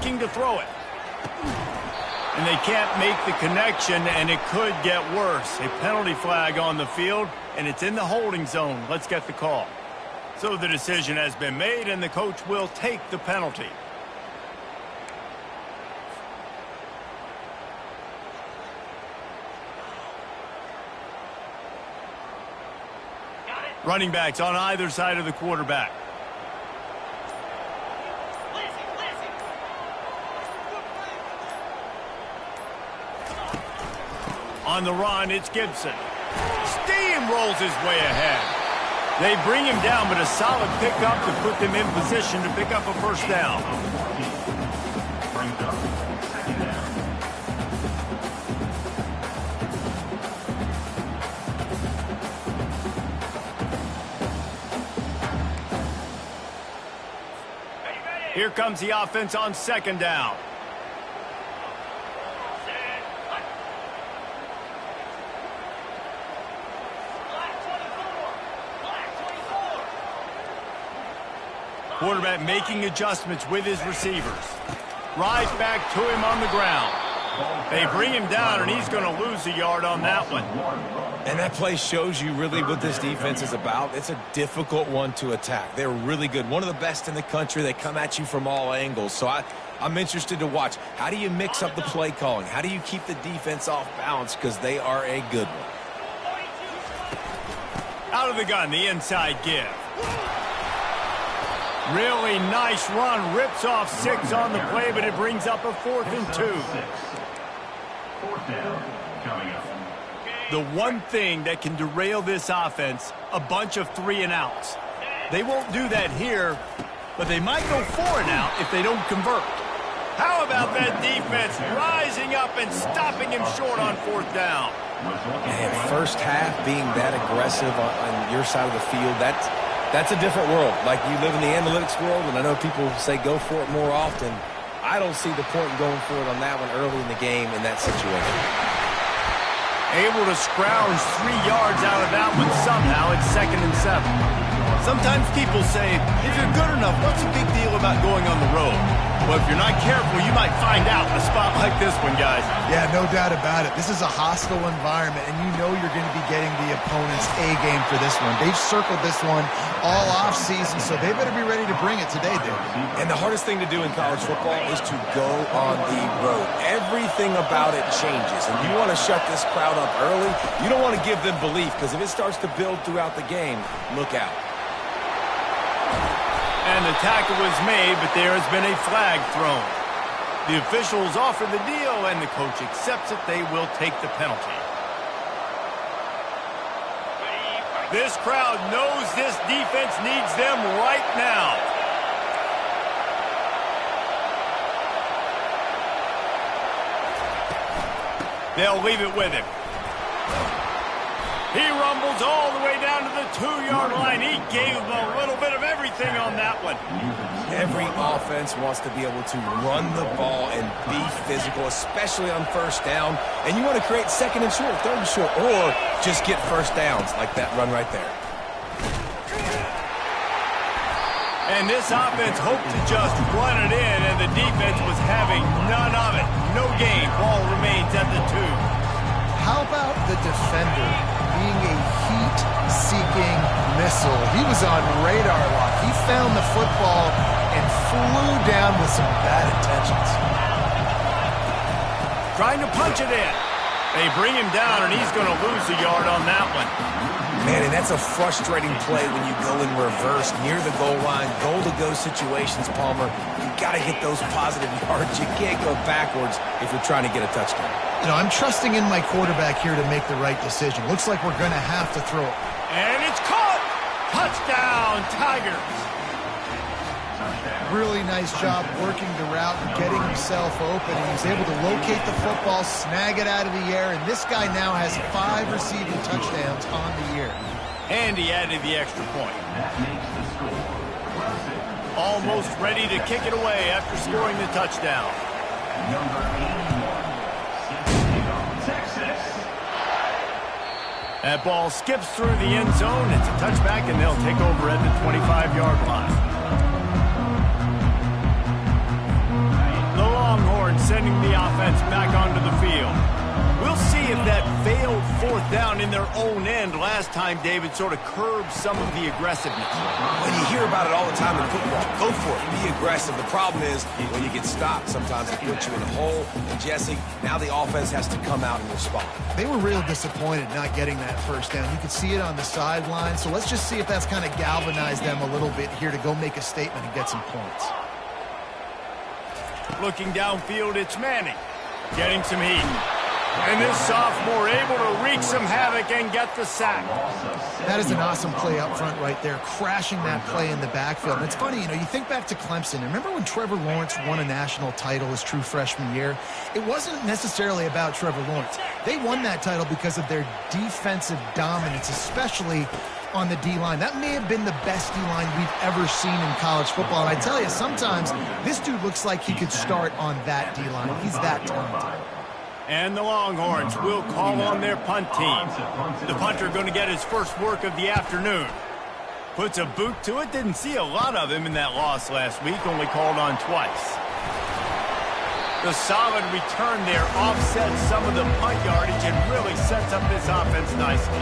looking to throw it. And they can't make the connection, and it could get worse. A penalty flag on the field, and it's in the holding zone. Let's get the call. So the decision has been made, and the coach will take the penalty. Running backs on either side of the quarterback. On the run, it's Gibson. Steamrolls his way ahead. They bring him down, but a solid pickup to put them in position to pick up a first down. Here comes the offense on second down. Quarterback making adjustments with his receivers. Right back to him on the ground. They bring him down, and he's going to lose a yard on that one. And that play shows you really what this defense is about. It's a difficult one to attack. They're really good. One of the best in the country. They come at you from all angles. So I'm interested to watch. How do you mix up the play calling? How do you keep the defense off balance? Because they are a good one. Out of the gun, the inside give. Really nice run. Rips off 6 on the play, but it brings up a 4th and 2. Fourth down coming up. The one thing that can derail this offense, a bunch of 3 and outs. They won't do that here, but they might go 4 and out if they don't convert. How about that defense rising up and stopping him short on 4th down? Man, first half being that aggressive on your side of the field, that's a different world. Like, you live in the analytics world, and I know people say go for it more often. I don't see the point in going for it on that one early in the game in that situation. Able to scrounge 3 yards out of that one somehow. It's 2nd and 7. Sometimes people say, if you're good enough, what's the big deal about going on the road? Well, if you're not careful, you might find out in a spot like this one, guys. Yeah, no doubt about it. This is a hostile environment, and you know you're going to be getting the opponent's A game for this one. They've circled this one all offseason, so they better be ready to bring it today, dude. And the hardest thing to do in college football is to go on the road. Everything about it changes, and you want to shut this crowd up early. You don't want to give them belief, because if it starts to build throughout the game, look out. And the tackle was made, but there has been a flag thrown. The officials offer the deal, and the coach accepts it. They will take the penalty. This crowd knows this defense needs them right now. They'll leave it with him. He rumbles all the way down to the 2-yard line. He gave them a little bit of everything on that one. Every offense wants to be able to run the ball and be physical, especially on first down. And you want to create 2nd and short, 3rd and short, or just get first downs like that run right there. And this offense hoped to just run it in, and the defense was having none of it. No gain. Ball remains at the 2. How about the defender being a heat-seeking missile? He was on radar lock. He found the football and flew down with some bad intentions. Trying to punch it in. They bring him down, and he's going to lose a yard on that one. Man, and that's a frustrating play when you go in reverse near the goal line, goal-to-go situations, Palmer. You got to get those positive yards. You can't go backwards if you're trying to get a touchdown. You know, I'm trusting in my quarterback here to make the right decision. Looks like we're going to have to throw it. And it's caught! Touchdown, Tigers! Really nice job working the route and getting himself open. And he's able to locate the football, snag it out of the air, and this guy now has 5 receiving touchdowns on the year. And he added the extra point. Almost ready to kick it away after scoring the touchdown. Number 81, Texas. That ball skips through the end zone. It's a touchback, and they'll take over at the 25-yard line. sending the offense back onto the field. We'll see if that failed fourth down in their own end last time, David, sort of curbed some of the aggressiveness. When you hear about it all the time in football, go for it. Be aggressive. The problem is when you get stopped, sometimes it puts you in a hole. And, Jesse, now the offense has to come out and respond. They were real disappointed not getting that first down. You could see it on the sideline. So let's just see if that's kind of galvanized them a little bit here to go make a statement and get some points. Looking downfield, it's Manning. Getting some heat. And this sophomore able to wreak some havoc and get the sack. That is an awesome play up front right there, crashing that play in the backfield. And it's funny, you think back to Clemson. Remember when Trevor Lawrence won a national title his true freshman year? It wasn't necessarily about Trevor Lawrence. They won that title because of their defensive dominance, especially on the D-line. That may have been the best D-line we've ever seen in college football. And I tell you, sometimes this dude looks like he could start on that D-line. He's that talented. And the Longhorns will call on their punt team. The punter going to get his first work of the afternoon. Puts a boot to it. Didn't see a lot of him in that loss last week. Only called on twice. The solid return there offsets some of the punt yardage and really sets up this offense nicely.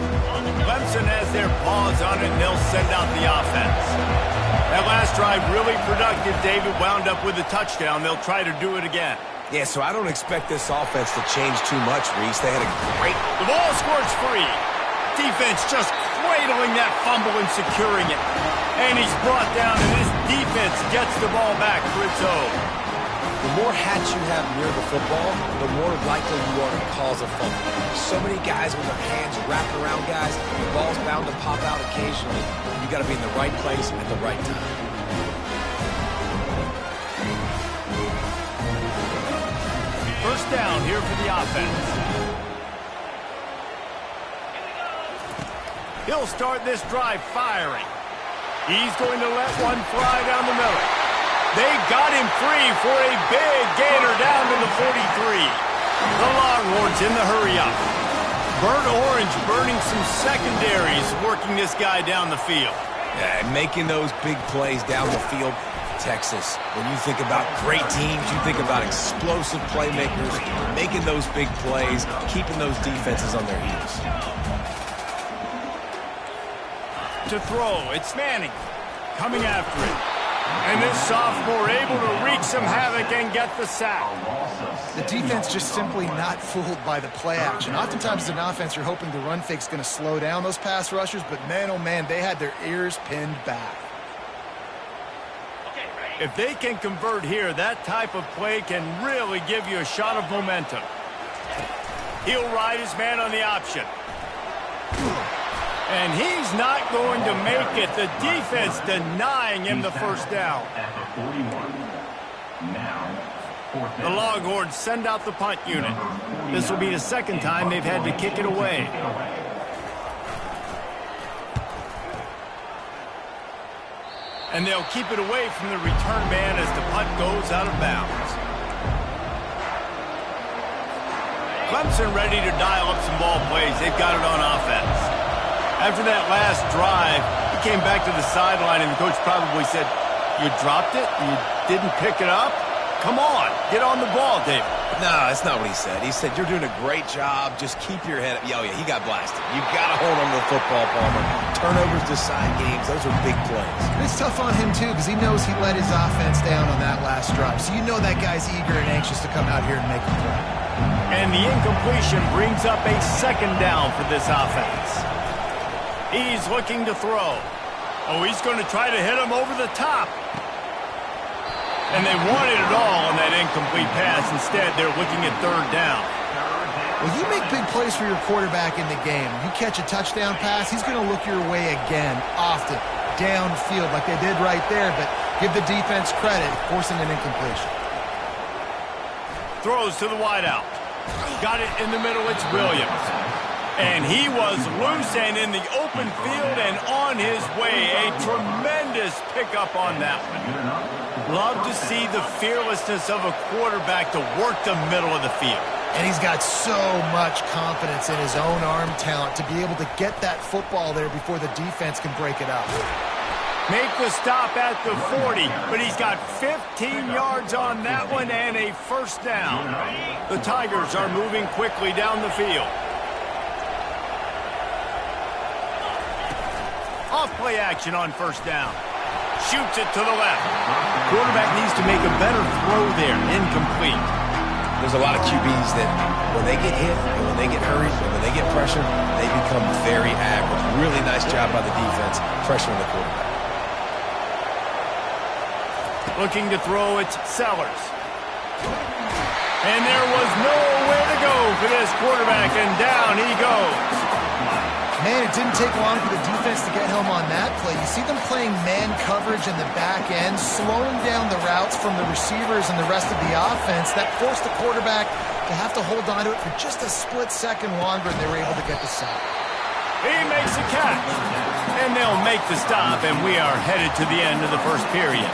Clemson has their paws on it, and they'll send out the offense. That last drive really productive. David wound up with a touchdown. They'll try to do it again. Yeah, so I don't expect this offense to change too much, Reese. They had a great... The ball squirts free. Defense just cradling that fumble and securing it. And he's brought down, and this defense gets the ball back for its own. The more hats you have near the football, the more likely you are to cause a fumble. So many guys with their hands wrapped around guys, the ball's bound to pop out occasionally. You got to be in the right place at the right time. First down here for the offense. He'll start this drive firing. He's going to let one fly down the middle. They got him free for a big gainer down to the 43. The Longhorns in the hurry-up. Burnt orange burning some secondaries, working this guy down the field. Yeah, and making those big plays down the field. Texas, when you think about great teams, you think about explosive playmakers, making those big plays, keeping those defenses on their heels. To throw, it's Manning coming after it. And this sophomore able to wreak some havoc and get the sack. The defense just simply not fooled by the play action. Oftentimes as an offense, you're hoping the run fake's going to slow down those pass rushers, but man, oh man, they had their ears pinned back. If they can convert here, that type of play can really give you a shot of momentum. He'll ride his man on the option. And he's not going to make it. The defense denying him the first down. The Longhorns send out the punt unit. This will be the second time they've had to kick it away. And they'll keep it away from the return man as the punt goes out of bounds. Clemson ready to dial up some ball plays. They've got it on offense. After that last drive, he came back to the sideline, and the coach probably said, "You dropped it? You didn't pick it up? Come on, get on the ball, David." No, that's not what he said. He said, "You're doing a great job. Just keep your head up." Oh, yeah, he got blasted. You got to hold on to the football, Palmer. Turnovers decide games. Those are big plays. And it's tough on him, too, because he knows he let his offense down on that last drive. So you know that guy's eager and anxious to come out here and make a play. And the incompletion brings up a second down for this offense. He's looking to throw. Oh, he's going to try to hit him over the top. And they wanted it all on that incomplete pass. Instead, they're looking at third down. Well, you make big plays for your quarterback in the game. You catch a touchdown pass, he's going to look your way again, often, downfield like they did right there. But give the defense credit, forcing an incompletion. Throws to the wideout. Got it in the middle. It's Williams. And he was loose and in the open field and on his way. A tremendous pickup on that one. Love to see the fearlessness of a quarterback to work the middle of the field. And he's got so much confidence in his own arm talent to be able to get that football there before the defense can break it up. Make the stop at the 40, but he's got 15 yards on that one and a first down. The Tigers are moving quickly down the field. Off play action on first down. Shoots it to the left. Quarterback needs to make a better throw there. Incomplete. There's a lot of QBs that when they get hit and when they get hurried and when they get pressured, they become very average. Really nice job by the defense pressuring the quarterback. Looking to throw it, Sellers. And there was nowhere to go for this quarterback, and down he goes. Man, it didn't take long for the defense to get home on that play. You see them playing man coverage in the back end, slowing down the routes from the receivers and the rest of the offense. That forced the quarterback to have to hold on to it for just a split second longer, and they were able to get the sack. He makes a catch, and they'll make the stop, and we are headed to the end of the first period.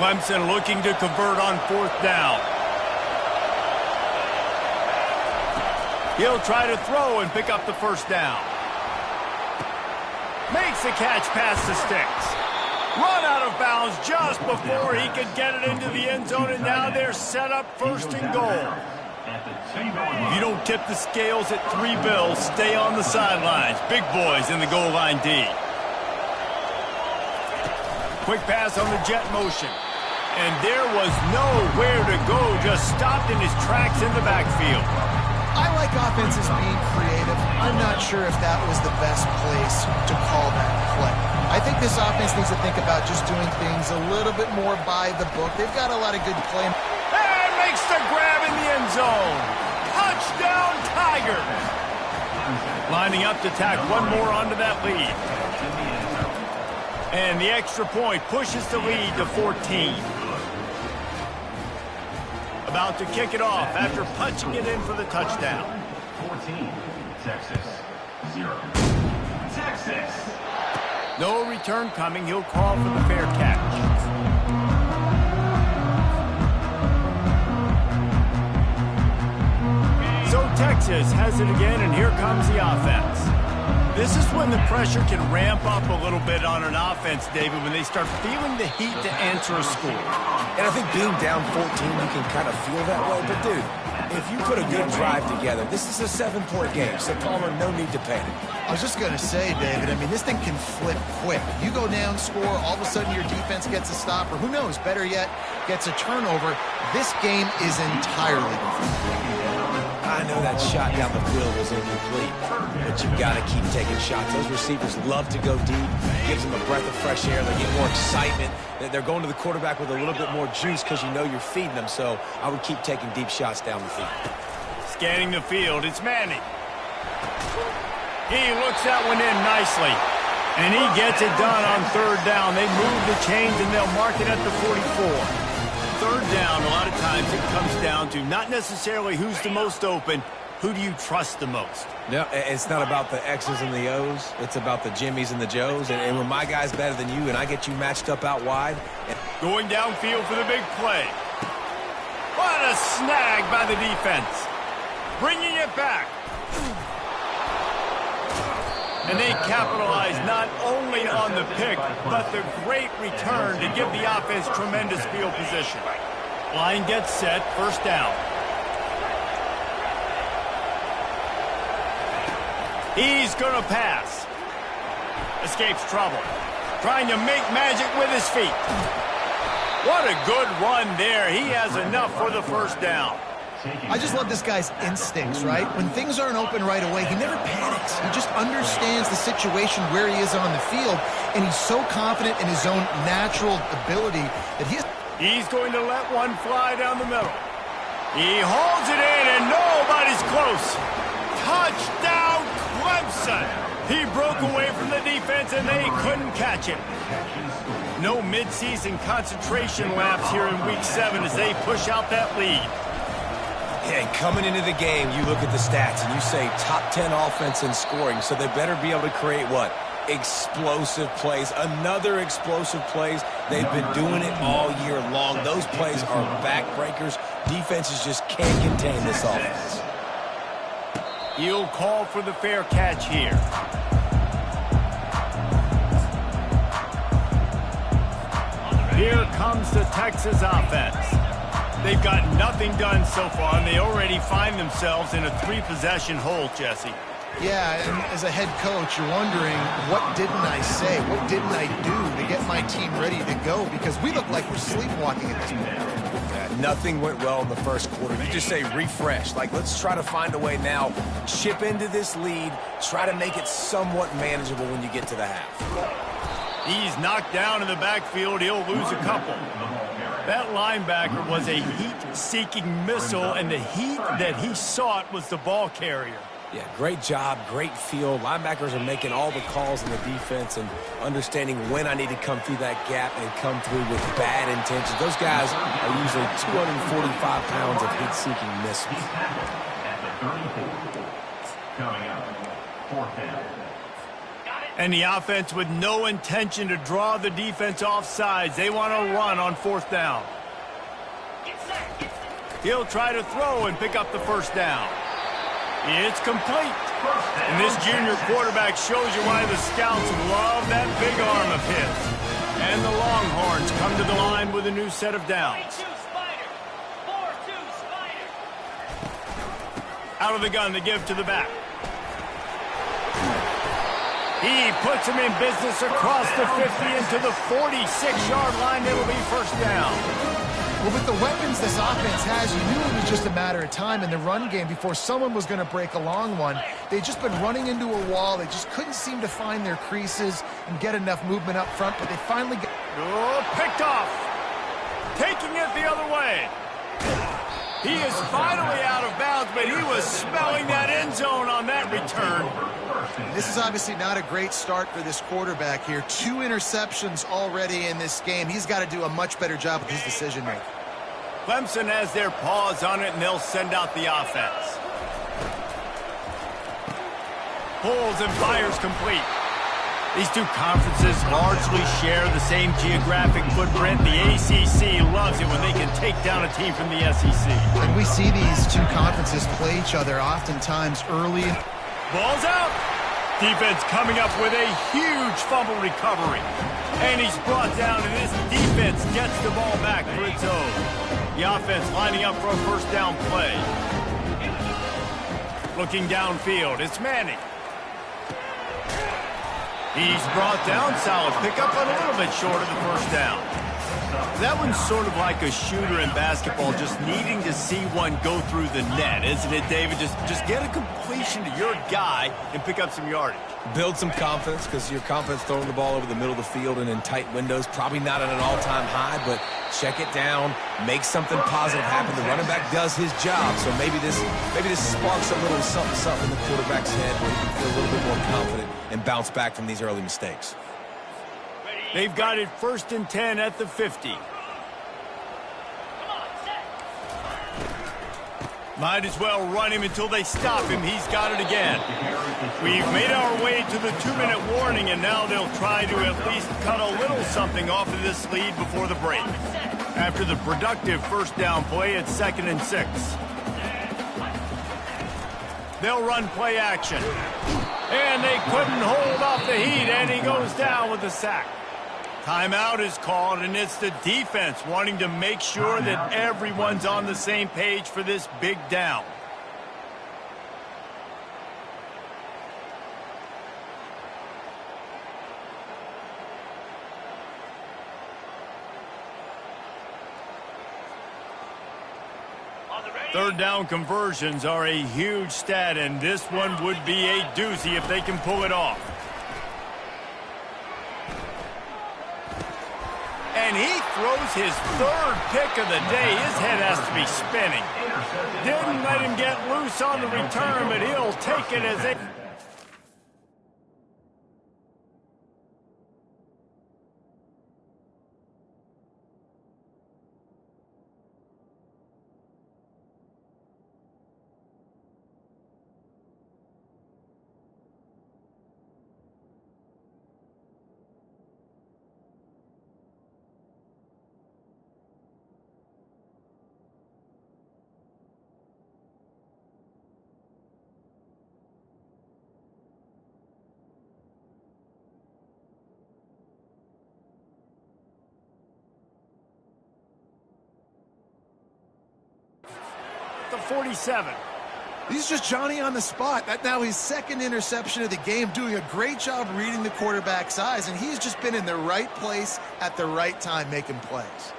Clemson looking to convert on fourth down. He'll try to throw and pick up the first down. Makes the catch past the sticks. Run out of bounds just before he could get it into the end zone, and now they're set up first and goal. If you don't tip the scales at 3 bills, stay on the sidelines. Big boys in the goal line D. Quick pass on the jet motion. And there was nowhere to go, just stopped in his tracks in the backfield. I like offenses being creative. I'm not sure if that was the best place to call that play. I think this offense needs to think about just doing things a little bit more by the book. They've got a lot of good play. And makes the grab in the end zone. Touchdown, Tigers. Lining up to tack one more onto that lead. And the extra point pushes the lead to 14. About to kick it off after punching it in for the touchdown. 14, Texas, 0. Texas. No return coming. He'll call for the fair catch. So Texas has it again, and here comes the offense. This is when the pressure can ramp up a little bit on an offense, David, when they start feeling the heat to answer a score. And I think being down 14, you can kind of feel that way. But, dude, if you put a good drive together, this is a 7-point game. So, Palmer, no need to panic. I was just going to say, David, I mean, this thing can flip quick. You go down, score, all of a sudden your defense gets a stop, or who knows, better yet, gets a turnover. This game is entirely different. I know that shot down the field was incomplete, but you've got to keep taking shots. Those receivers love to go deep. Gives them a breath of fresh air. They get more excitement. They're going to the quarterback with a little bit more juice because you know you're feeding them. So I would keep taking deep shots down the field. Scanning the field, it's Manning. He looks that one in nicely, and he gets it done on third down. They move the chains, and they'll mark it at the 44. Third down, a lot of times it comes down to not necessarily who's the most open, who do you trust the most? No, it's not about the X's and the O's. It's about the Jimmies and the Joes. And when my guy's better than you and I get you matched up out wide. Going downfield for the big play. What a snag by the defense. Bringing it back. And they capitalize not only on the pick, but the great return to give the offense tremendous field position. Line gets set, first down. He's going to pass. Escapes trouble. Trying to make magic with his feet. What a good run there. He has enough for the first down. I just love this guy's instincts, right? When things aren't open right away, he never panics. He just understands the situation where he is on the field, and he's so confident in his own natural ability that he's going to let one fly down the middle. He holds it in, and nobody's close. Touchdown, Clemson! He broke away from the defense, and they couldn't catch it. No midseason concentration laps here in Week 7 as they push out that lead. Yeah, and coming into the game, you look at the stats, and you say top 10 offense in scoring, so they better be able to create what? Explosive plays. Another explosive plays. They've been doing it all year long. Those plays are backbreakers. Defenses just can't contain this offense. He'll call for the fair catch here. Here comes the Texas offense. They've got nothing done so far, and they already find themselves in a 3-possession hole, Jesse. Yeah, and as a head coach, you're wondering, what didn't I say? What didn't I do to get my team ready to go? Because we look like we're sleepwalking at this point. Nothing went well in the first quarter. You just say refresh. Like, let's try to find a way now. Chip into this lead. Try to make it somewhat manageable when you get to the half. He's knocked down in the backfield. He'll lose a couple. That linebacker was a heat-seeking missile, and the heat that he sought was the ball carrier. Yeah, great job, great feel. Linebackers are making all the calls in the defense and understanding when I need to come through that gap and come through with bad intentions. Those guys are usually 245 pounds of heat-seeking missiles. At the 34. Coming up, 4th down. And the offense with no intention to draw the defense off sides. They want to run on 4th down. He'll try to throw and pick up the first down. It's complete. And this junior quarterback shows you why the scouts love that big arm of his. And the Longhorns come to the line with a new set of downs. Out of the gun, they give to the back. He puts him in business across the 50 into the 46-yard line. It'll be first down. Well, with the weapons this offense has, you knew it was just a matter of time in the run game before someone was going to break a long one. They've just been running into a wall. They just couldn't seem to find their creases and get enough movement up front, but they finally got... Oh, picked off. Taking it the other way. He is finally out of bounds, but he was smelling that end zone on that return. This is obviously not a great start for this quarterback here. 2 interceptions already in this game. He's got to do a much better job with his decision-making. Clemson has their paws on it, and they'll send out the offense. Pulls and fires complete. These two conferences largely share the same geographic footprint. The ACC loves it when they can take down a team from the SEC. And we see these two conferences play each other oftentimes early. Ball's out. Defense coming up with a huge fumble recovery. And he's brought down, and this defense gets the ball back for its own. The offense lining up for a first down play. Looking downfield, it's Manning. He's brought down, solid pickup, but a little bit short of the first down. That one's sort of like a shooter in basketball, just needing to see one go through the net, isn't it, David? Just get a completion to your guy and pick up some yardage. Build some confidence, because your confidence throwing the ball over the middle of the field and in tight windows, probably not at an all-time high, but check it down, make something positive happen. The running back does his job, so maybe this sparks a little something in the quarterback's head where he can feel a little bit more confident and bounce back from these early mistakes. They've got it 1st and 10 at the 50. Might as well run him until they stop him. He's got it again. We've made our way to the 2-minute warning, and now they'll try to at least cut a little something off of this lead before the break. After the productive first down play, it's 2nd and 6. They'll run play action. And they couldn't hold off the heat, and he goes down with a sack. Timeout is called, and it's the defense wanting to make sure that everyone's on the same page for this big down. Third down conversions are a huge stat, and this one would be a doozy if they can pull it off. And he throws his 3rd pick of the day. His head has to be spinning. Didn't let him get loose on the return, but he'll take it as a... 47. He's just Johnny on the spot. That now his second interception of the game, doing a great job reading the quarterback's eyes, and he's just been in the right place at the right time making plays.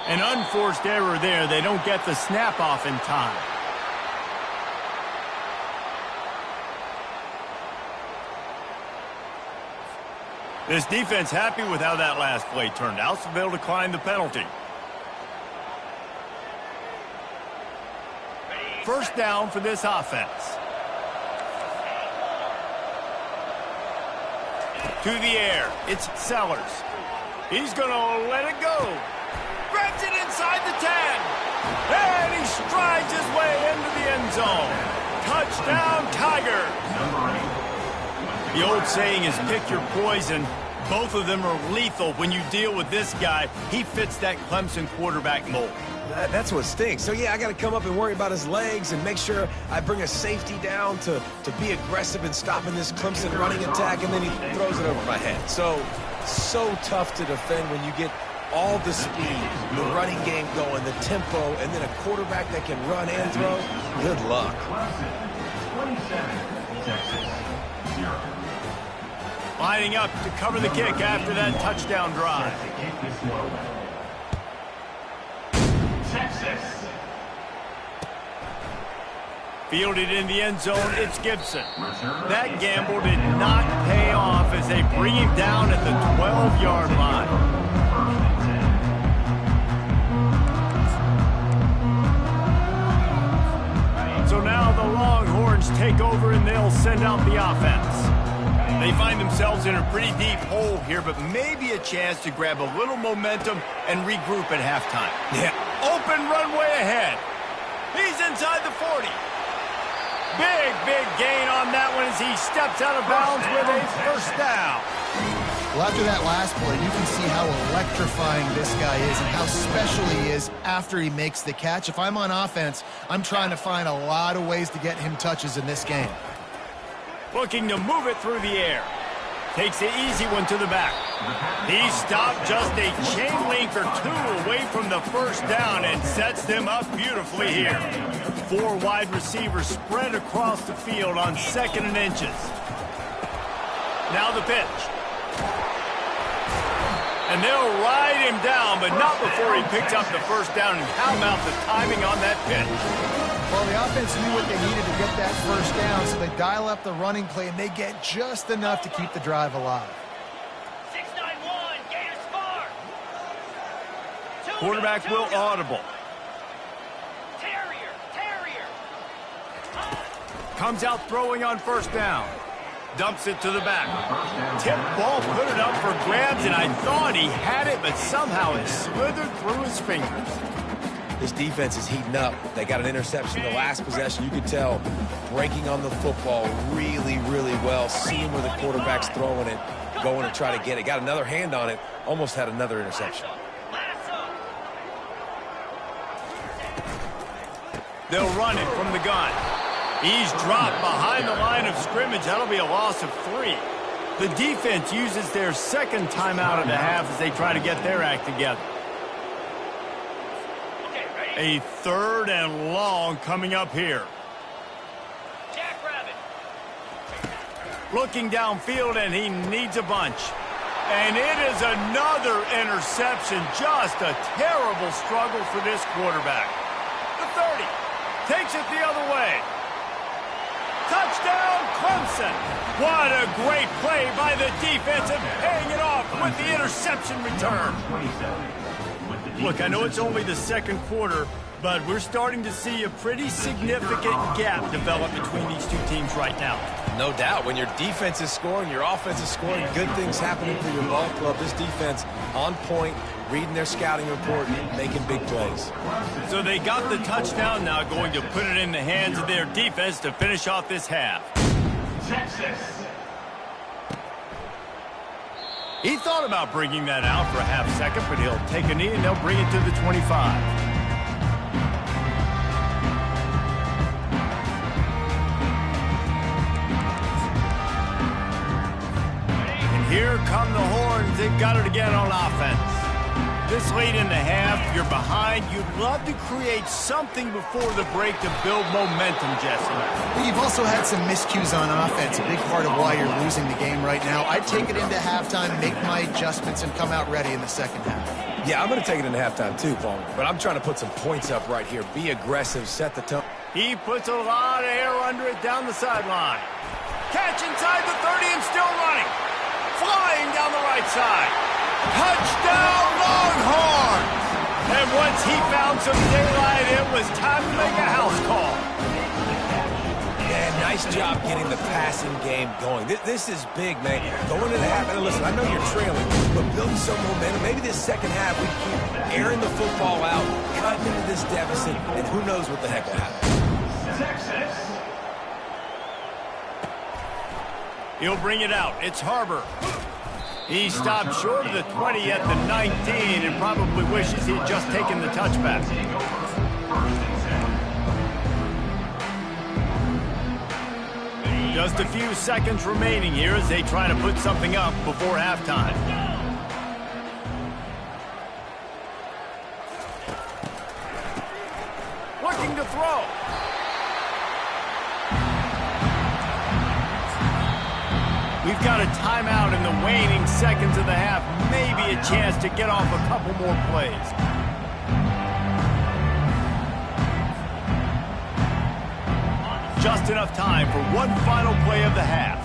An unforced error there. They don't get the snap off in time. This defense happy with how that last play turned out, so they'll decline the penalty. First down for this offense. To the air. It's Sellers. He's going to let it go. Grabs it inside the 10. And he strides his way into the end zone. Touchdown, Tiger. The old saying is pick your poison. Both of them are lethal when you deal with this guy. He fits that Clemson quarterback mold. That's what stinks. So, yeah, I got to come up and worry about his legs and make sure I bring a safety down to be aggressive in stopping this Clemson running attack, and then he throws it over my head. So tough to defend when you get all the speed, the running game going, the tempo, and then a quarterback that can run and throw. Good luck. 27, Texas, 0. Lining up to cover the kick after that touchdown drive. Texas. Fielded in the end zone, it's Gibson. That gamble did not pay off as they bring him down at the 12-yard line. So now the Longhorns take over and they'll send out the offense. They find themselves in a pretty deep hole here, but maybe a chance to grab a little momentum and regroup at halftime. Yeah. Open runway ahead. He's inside the 40. Big gain on that one as he steps out of bounds with a first down. Well, after that last play, you can see how electrifying this guy is and how special he is after he makes the catch. If I'm on offense, I'm trying to find a lot of ways to get him touches in this game. Looking to move it through the air. Takes the easy one to the back. He stopped just a chain link or two away from the first down and sets them up beautifully here. 4 wide receivers spread across the field on 2nd and inches. Now the pitch. And they'll ride him down, but not before he picks up the first down. And how about the timing on that pitch? Well, the offense knew what they needed to get that first down, so they dial up the running play, and they get just enough to keep the drive alive. 691, Gators far. Quarterback will audible. Terrier. Comes out throwing on first down. Dumps it to the back. Tip ball, put it up for grabs, and I thought he had it, but somehow it slithered through his fingers. This defense is heating up. They got an interception the last possession. You could tell breaking on the football really well, seeing where the quarterback's throwing it, going to try to get it. Got another hand on it, almost had another interception. They'll run it from the gun. He's dropped behind the line of scrimmage. That'll be a loss of 3. The defense uses their second timeout of the half as they try to get their act together. A 3rd and long coming up here. Jackrabbit. Looking downfield, and he needs a bunch. And it is another interception. Just a terrible struggle for this quarterback. The 30. Takes it the other way. Touchdown, Clemson. What a great play by the defense and paying it off with the interception return. Look, I know it's only the second quarter, but we're starting to see a pretty significant gap develop between these two teams right now. No doubt. When your defense is scoring, your offense is scoring, good things happening for your ball club. This defense on point, reading their scouting report, making big plays. So they got the touchdown, now going to put it in the hands of their defense to finish off this half. Texas. He thought about bringing that out for a half second, but he'll take a knee and they'll bring it to the 25. Here come the horns. They've got it again on offense. This late in the half, you're behind. You'd love to create something before the break to build momentum, Jesse. You've also had some miscues on offense, a big part of why you're losing the game right now. I'd take it into halftime, make my adjustments, and come out ready in the second half. Yeah, I'm going to take it into halftime too, Paul. But I'm trying to put some points up right here. Be aggressive, set the tone. He puts a lot of air under it down the sideline. Catch inside the 30 and still running. Flying down the right side. Touchdown, Longhorns! And once he found some daylight, it was time to make a house call. Yeah, nice job getting the passing game going. This is big, man. Going into the half, and listen, I know you're trailing, but building some momentum. Maybe this second half we keep airing the football out, cutting into this deficit, and who knows what the heck will happen. He'll bring it out. It's Harbor. He stopped short of the 20 at the 19 and probably wishes he'd just taken the touchback. Just a few seconds remaining here as they try to put something up before halftime. Looking to throw. We've got a timeout in the waning seconds of the half. Maybe a chance to get off a couple more plays. Just enough time for one final play of the half.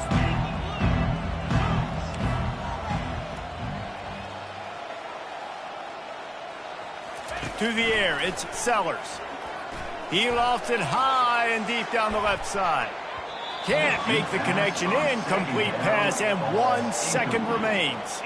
To the air, it's Sellers. He lofts it high and deep down the left side. Can't make the connection. Incomplete pass, and 1 second remains.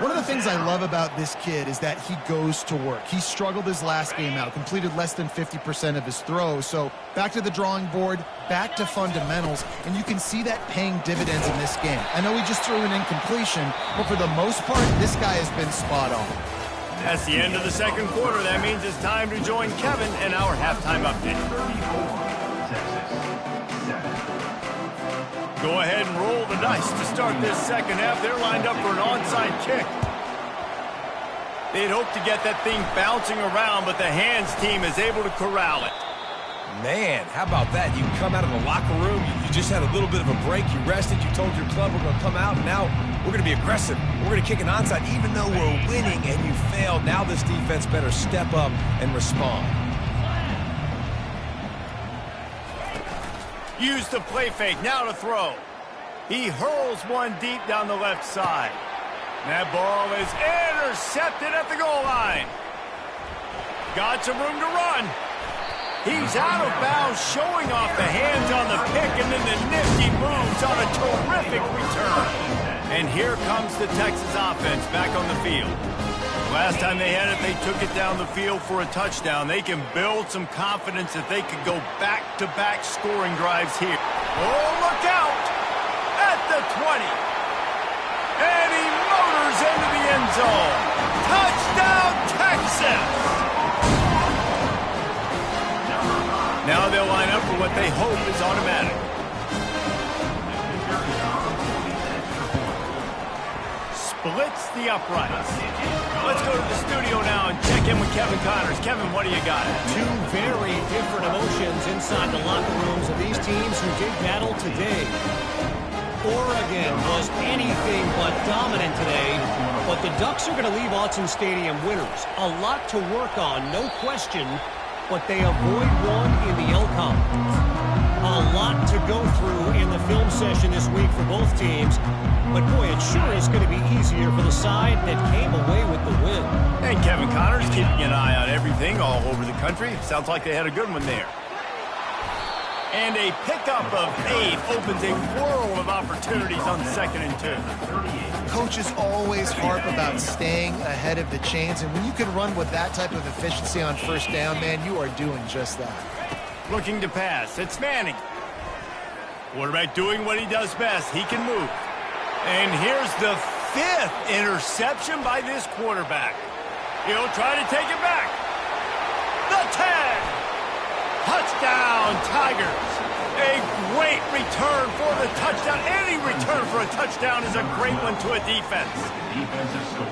One of the things I love about this kid is that he goes to work. He struggled his last game out, completed less than 50% of his throws. So back to the drawing board, back to fundamentals, and you can see that paying dividends in this game. I know he just threw an incompletion, but for the most part, this guy has been spot on. That's the end of the second quarter. That means it's time to join Kevin in our halftime update. Go ahead and roll the dice to start this second half. They're lined up for an onside kick. They'd hoped to get that thing bouncing around, but the hands team is able to corral it. Man, how about that? You come out of the locker room, you just had a little bit of a break, you rested, you told your club we're going to come out, and now we're going to be aggressive. We're going to kick an onside, even though we're winning and you failed. Now this defense better step up and respond. Use the play fake, now to throw. He hurls one deep down the left side. That ball is intercepted at the goal line. Got some room to run. He's out of bounds, showing off the hands on the pick, and then the nifty moves on a terrific return. And here comes the Texas offense back on the field. Last time they had it, they took it down the field for a touchdown. They can build some confidence that they could go back-to-back scoring drives here. Oh, look out! At the 20. And he motors into the end zone. Touchdown, Texas! Now they'll line up for what they hope is automatic. Splits the uprights. Let's go to the studio now and check in with Kevin Connors. Kevin, what do you got? Two very different emotions inside the locker rooms of these teams who did battle today. Oregon was anything but dominant today, but the Ducks are going to leave Autzen Stadium winners. A lot to work on, no question, but they avoid one in the LCOM. A lot to go through in the film session this week for both teams, but boy, it sure is going to be easier for the side that came away with the win. And Kevin Connors keeping an eye on everything all over the country. Sounds like they had a good one there. And a pickup of 8 opens a world of opportunities on 2nd and 2. Coaches always harp about staying ahead of the chains, and when you can run with that type of efficiency on first down, man, you are doing just that. Looking to pass. It's Manning. Quarterback doing what he does best. He can move. And here's the 5th interception by this quarterback. He'll try to take it back. The 10. Touchdown, Tigers. A great return for the touchdown. Any return for a touchdown is a great one to a defense. Defensive score.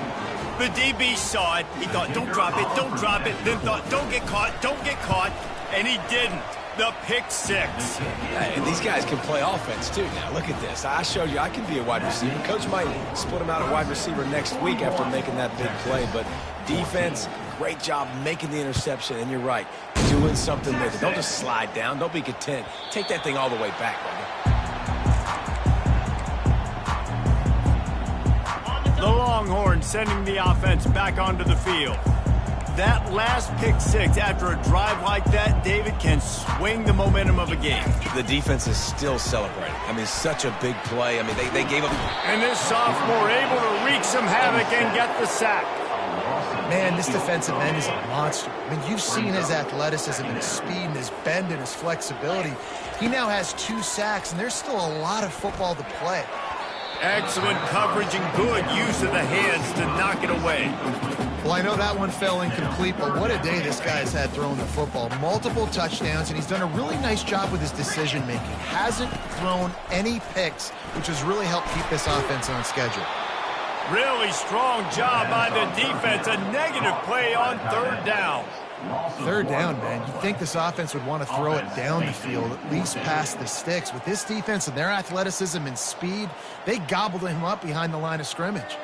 The DB saw it. He thought, don't drop it, don't drop it. Then thought, don't get caught, don't get caught. And he didn't. The pick six. Yeah, and these guys can play offense, too. Now, look at this. I showed you I can be a wide receiver. Coach might split him out at wide receiver next week after making that big play. But defense, great job making the interception. And you're right, doing something with it. Don't just slide down. Don't be content. Take that thing all the way back, brother. The Longhorns sending the offense back onto the field. That last pick six after a drive like that, David, can swing the momentum of a game. The defense is still celebrating. I mean, such a big play. I mean, they gave up. And this sophomore able to wreak some havoc and get the sack. Man, this defensive end is a monster. I mean, you've seen his athleticism and his speed and his bend and his flexibility. He now has 2 sacks, and there's still a lot of football to play. Excellent coverage and good use of the hands to knock it away. Well, I know that one fell incomplete, but what a day this guy's had throwing the football. Multiple touchdowns, and he's done a really nice job with his decision-making. Hasn't thrown any picks, which has really helped keep this offense on schedule. Really strong job by the defense. A negative play on third down. Third down, man. You'd think this offense would want to throw it down the field, at least past the sticks. With this defense and their athleticism and speed, they gobbled him up behind the line of scrimmage.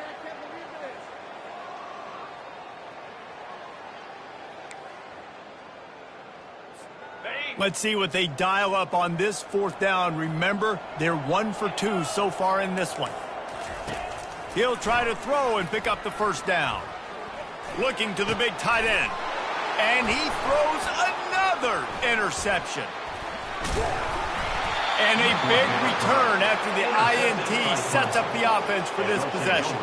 Let's see what they dial up on this fourth down. Remember, they're 1 for 2 so far in this one. He'll try to throw and pick up the first down. Looking to the big tight end. And he throws another interception. And a big return after the INT sets up the offense for this possession.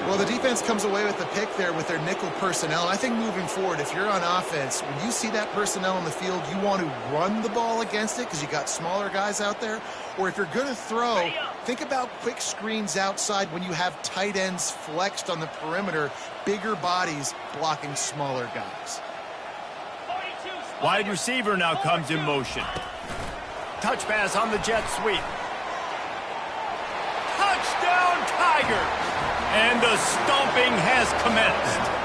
Well, the defense comes away with the pick there with their nickel personnel. I think moving forward, if you're on offense, when you see that personnel on the field, you want to run the ball against it because you got smaller guys out there. Or if you're going to throw, think about quick screens outside when you have tight ends flexed on the perimeter, bigger bodies blocking smaller guys. Wide receiver now comes in motion. Touch pass on the jet sweep. Touchdown, Tigers! And the stomping has commenced.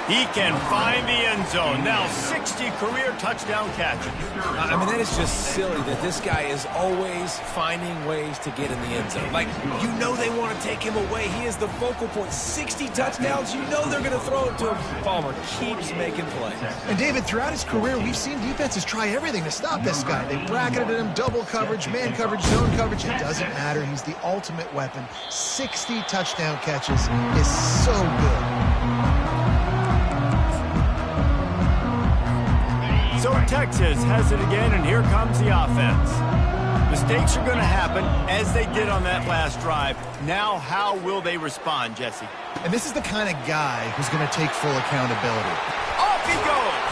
He can find the end zone. Now 60 career touchdown catches. I mean, that is just silly that this guy is always finding ways to get in the end zone. Like, you know they want to take him away. He is the focal point. 60 touchdowns, you know they're going to throw it to him. Palmer keeps making plays. And, David, throughout his career, we've seen defenses try everything to stop this guy. They bracketed him, double coverage, man coverage, zone coverage. It doesn't matter. He's the ultimate weapon. 60 touchdown catches is so good. So Texas has it again, and here comes the offense. Mistakes are going to happen, as they did on that last drive. Now, how will they respond, Jesse? And this is the kind of guy who's going to take full accountability. Off he goes!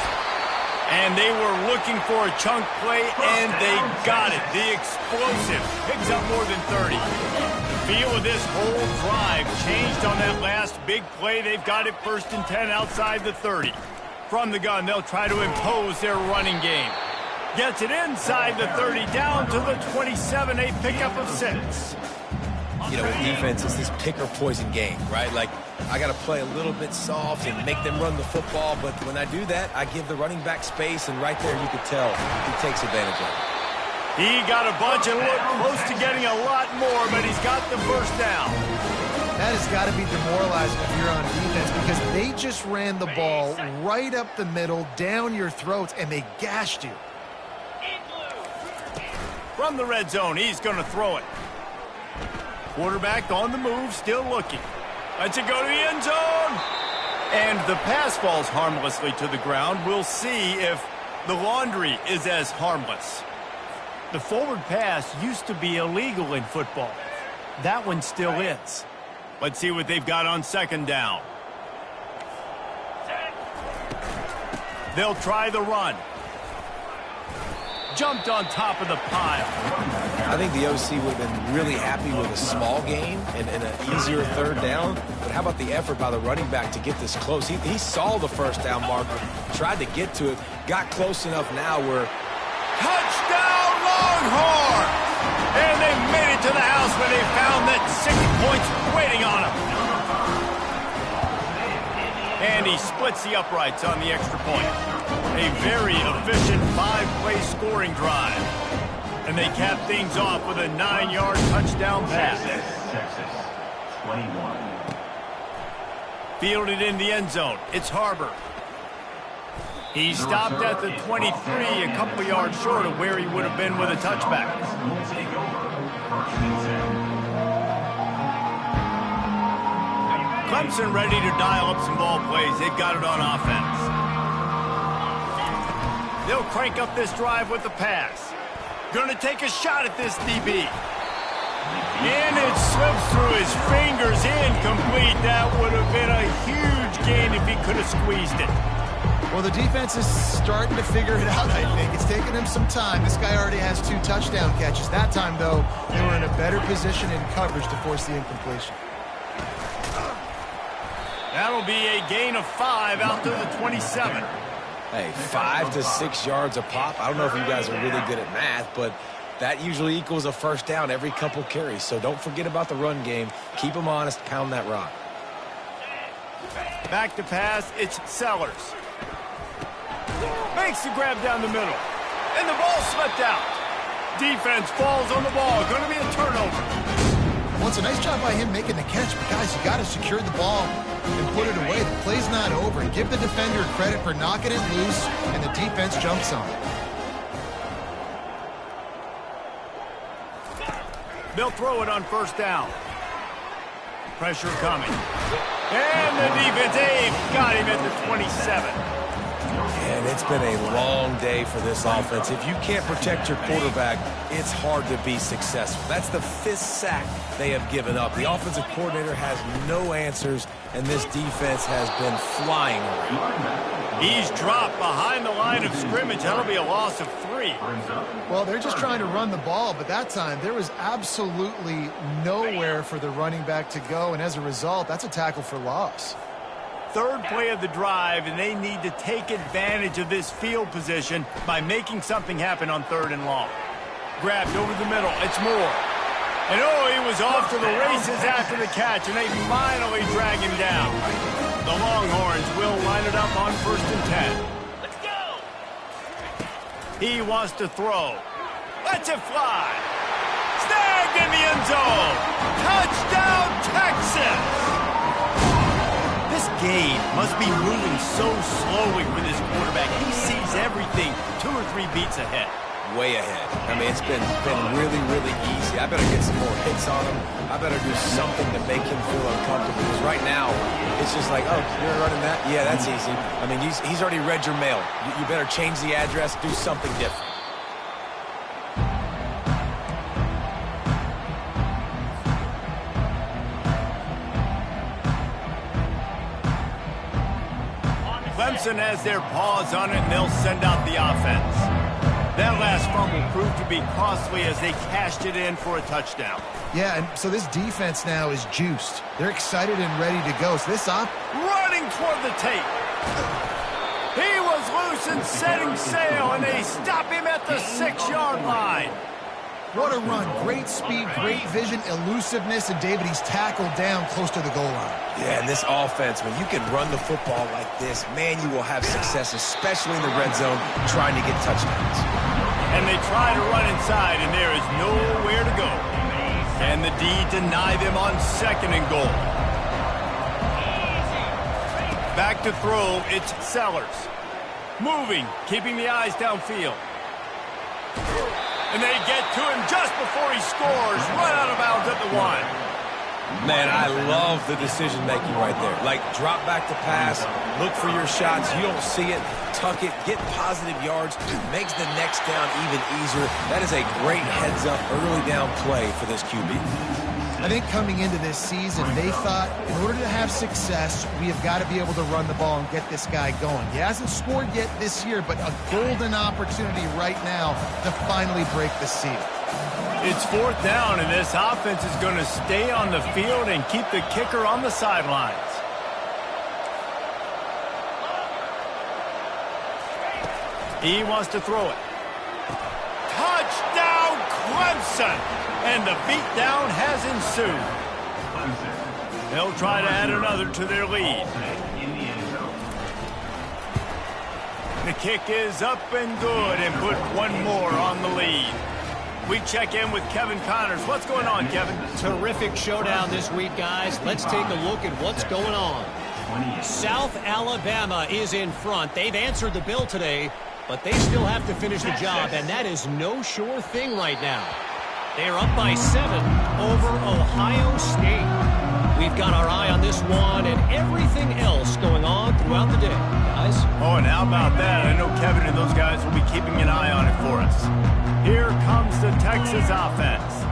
And they were looking for a chunk play, and they got it. The explosive picks up more than 30. The feel of this whole drive changed on that last big play. They've got it 1st and 10 outside the 30. From the gun, they'll try to impose their running game. Gets it inside the 30, down to the 27, a pickup of 6. You know, with defense, it's this pick or poison game, right? Like, I got to play a little bit soft and make them run the football, but when I do that, I give the running back space, and right there you could tell he takes advantage of it. He got a bunch and looked close to getting a lot more, but he's got the first down. That has got to be demoralizing if you're on defense because they just ran the ball right up the middle, down your throats, and they gashed you. From the red zone, he's going to throw it. Quarterback on the move, still looking. Lets it go to the end zone. And the pass falls harmlessly to the ground. We'll see if the laundry is as harmless. The forward pass used to be illegal in football. That one still is. Let's see what they've got on 2nd down. They'll try the run. Jumped on top of the pile. I think the OC would have been really happy with a small gain and an easier 3rd down. But how about the effort by the running back to get this close? He saw the 1st down marker, tried to get to it, got close enough now where Touchdown, Longhorn! And they made it to the house when they found that 6 points waiting on them. And he splits the uprights on the extra point. A very efficient 5-play scoring drive. And they cap things off with a 9-yard touchdown pass. Texas, 21. Fielded in the end zone. It's Harbor. He stopped at the 23, a couple yards short of where he would have been with a touchback. Clemson ready to dial up some ball plays. They've got it on offense. They'll crank up this drive with the pass. Going to take a shot at this DB. And it slips through his fingers, incomplete. That would have been a huge gain if he could have squeezed it. Well, the defense is starting to figure it out, I think. It's taken him some time. This guy already has 2 touchdown catches. That time, though, they were in a better position in coverage to force the incompletion. That'll be a gain of 5 out to the 27. Hey, 5 to 6 yards a pop. I don't know if you guys are really good at math, but that usually equals a first down every couple carries. So don't forget about the run game. Keep them honest. Pound that rock. Back to pass. It's Sellers. Makes the grab down the middle. And the ball slipped out. Defense falls on the ball. Going to be a turnover. Well, it's a nice job by him making the catch. But, guys, you got to secure the ball and put it away. The play's not over. Give the defender credit for knocking it loose, and the defense jumps on it. They'll throw it on first down. Pressure coming. And the defense, got him at the 27. And it's been a long day for this offense. If you can't protect your quarterback, it's hard to be successful. That's the 5th sack they have given up. The offensive coordinator has no answers, and this defense has been flying around. He's dropped behind the line of scrimmage. That'll be a loss of 3. Well, they're just trying to run the ball, but that time there was absolutely nowhere for the running back to go, and as a result, that's a tackle for loss. 3rd play of the drive, and they need to take advantage of this field position by making something happen on 3rd and long. Grabbed over the middle. It's Moore. And he was off to the races after the catch, and they finally drag him down. The Longhorns will line it up on 1st and 10. Let's go! He wants to throw. Lets it fly. Snagged in the end zone. Touchdown, Texas! This game must be moving so slowly for this quarterback. He sees everything 2 or 3 beats ahead. Way ahead. I mean, it's been really, really easy. I better get some more hits on him. I better do something to make him feel uncomfortable. Because right now, it's just like, oh, you're running that? Yeah, that's easy. I mean, he's already read your mail. You better change the address, do something different. Clemson has their paws on it, and they'll send out the offense. That last fumble proved to be costly as they cashed it in for a touchdown. Yeah, and so this defense now is juiced. They're excited and ready to go. So this running toward the tape. He was loose and setting sail, and they stop him at the 6-yard line. What a run. Great speed, great vision, elusiveness, and David, he's tackled down close to the goal line. Yeah, and this offense, when you can run the football like this, man, you will have success, especially in the red zone, trying to get touchdowns. And they try to run inside, and there is nowhere to go. And the D deny them on 2nd and goal. Back to throw, it's Sellers. Moving, keeping the eyes downfield. And they get to him just before he scores, right out of bounds at the 1. Man, I love the decision-making right there. Like, drop back to pass, look for your shots. You don't see it, tuck it, get positive yards. Makes the next down even easier. That is a great heads-up, early down play for this QB. I think coming into this season, they thought in order to have success, we have got to be able to run the ball and get this guy going. He hasn't scored yet this year, but a golden opportunity right now to finally break the seal. It's 4th down, and this offense is going to stay on the field and keep the kicker on the sidelines. He wants to throw it. Clemson. And the beatdown has ensued. Clemson. They'll try to add another to their lead. In the end zone. The kick is up and good and put one more on the lead. We check in with Kevin Connors. What's going on, Kevin? Terrific showdown this week, guys. Let's take a look at what's going on. South Alabama is in front. They've answered the bell today, but they still have to finish the job, and that is no sure thing right now. They are up by 7 over Ohio State. We've got our eye on this one and everything else going on throughout the day, guys. Oh, and how about that? I know Kevin and those guys will be keeping an eye on it for us. Here comes the Texas offense.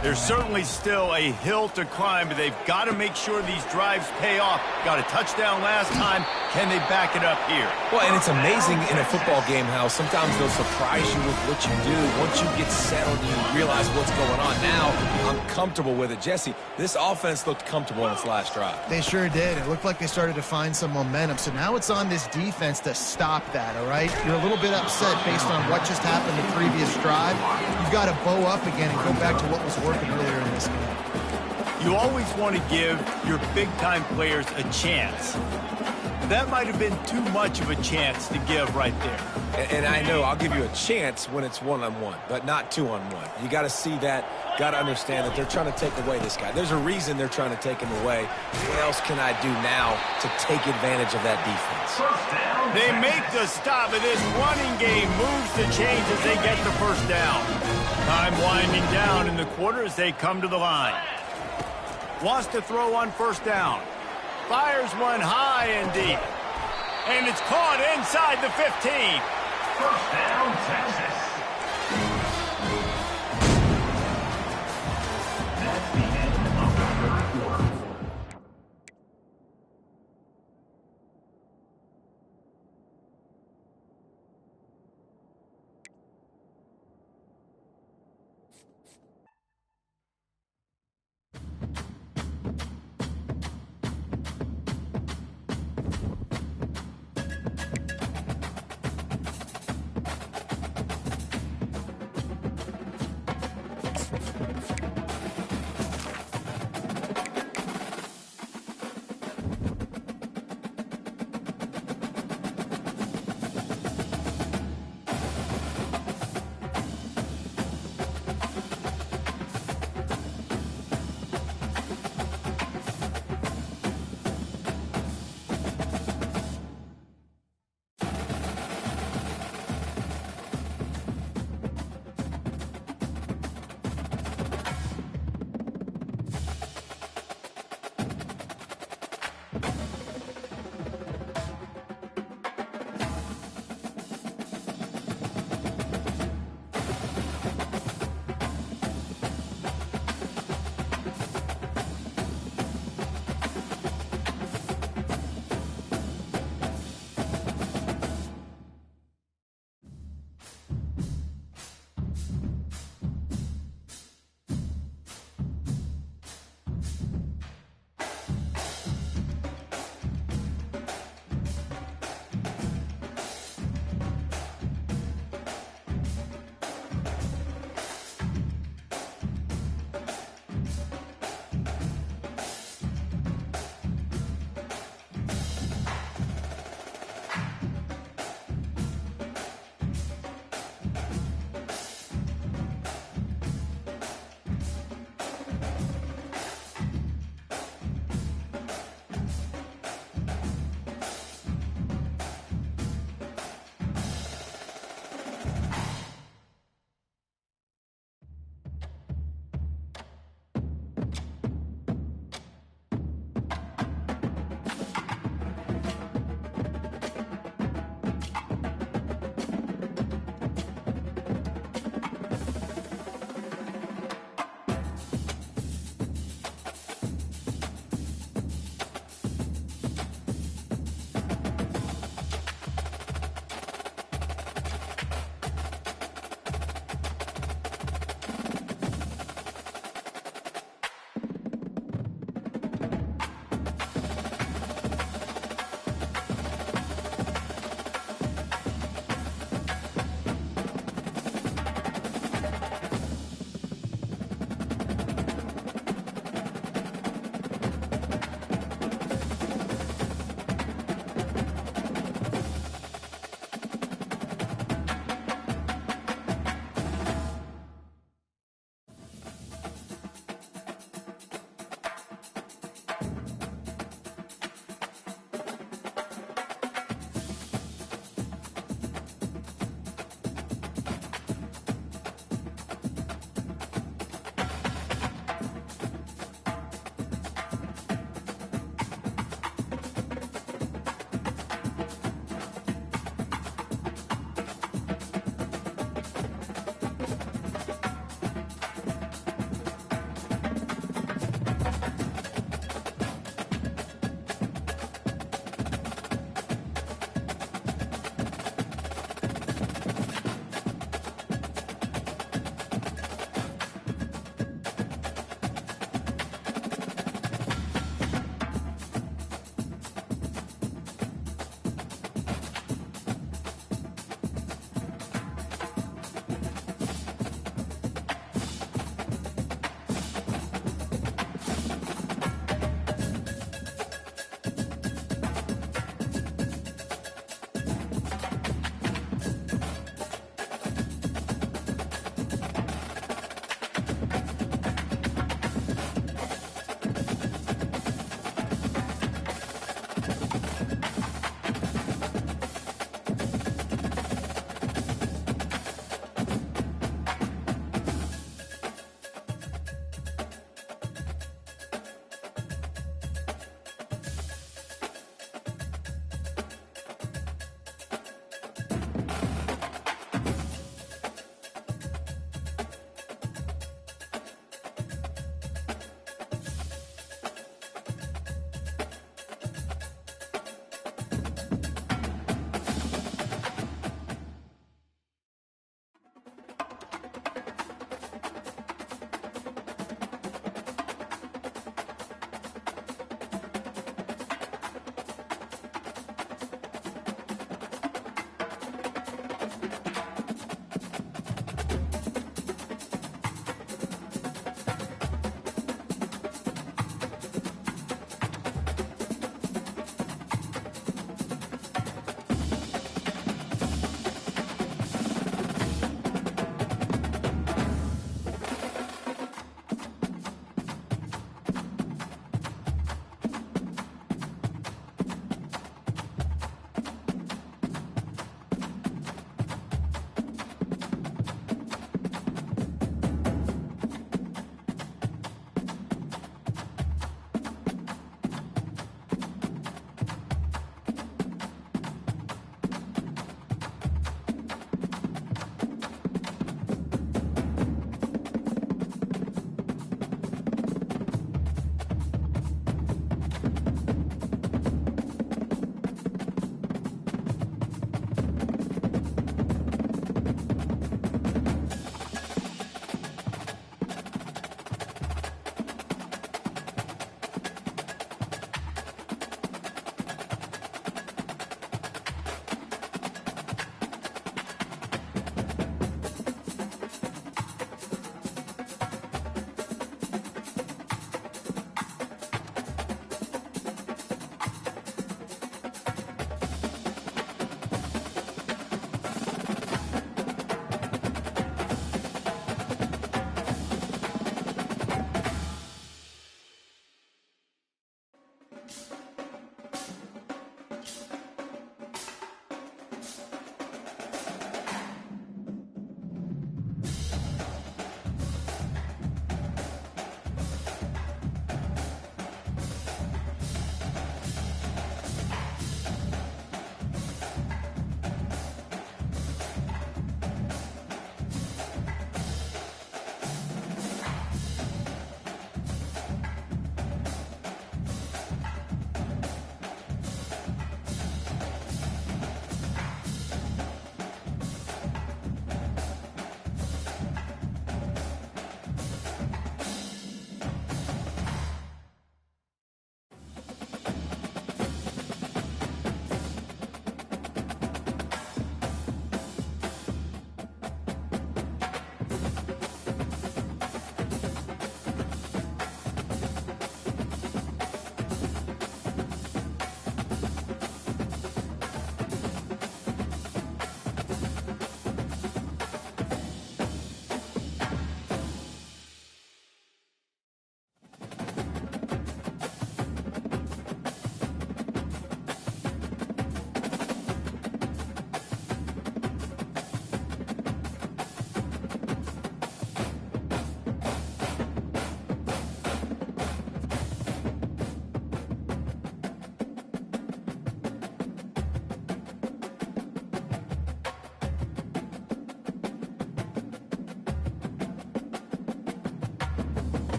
There's certainly still a hill to climb, but they've got to make sure these drives pay off. Got a touchdown last time. Can they back it up here? Well, and it's amazing in a football game how sometimes they'll surprise you with what you do. Once you get settled, you realize what's going on. Now, I'm comfortable with it. Jesse, this offense looked comfortable in its last drive. They sure did. It looked like they started to find some momentum. So now it's on this defense to stop that, all right? You're a little bit upset based on what just happened the previous drive. You've got to bow up again and go back to what was working earlier in this game. You always want to give your big-time players a chance. That might have been too much of a chance to give right there. And I know I'll give you a chance when it's one-on-one, but not two-on-one. You got to see that, got to understand that they're trying to take away this guy. There's a reason they're trying to take him away. What else can I do now to take advantage of that defense? They make the stop, and this running game moves the chains as they get the first down. Time winding down in the quarter as they come to the line. Wants to throw on first down. Fires one high and deep. And it's caught inside the 15. First down, Texas. That's the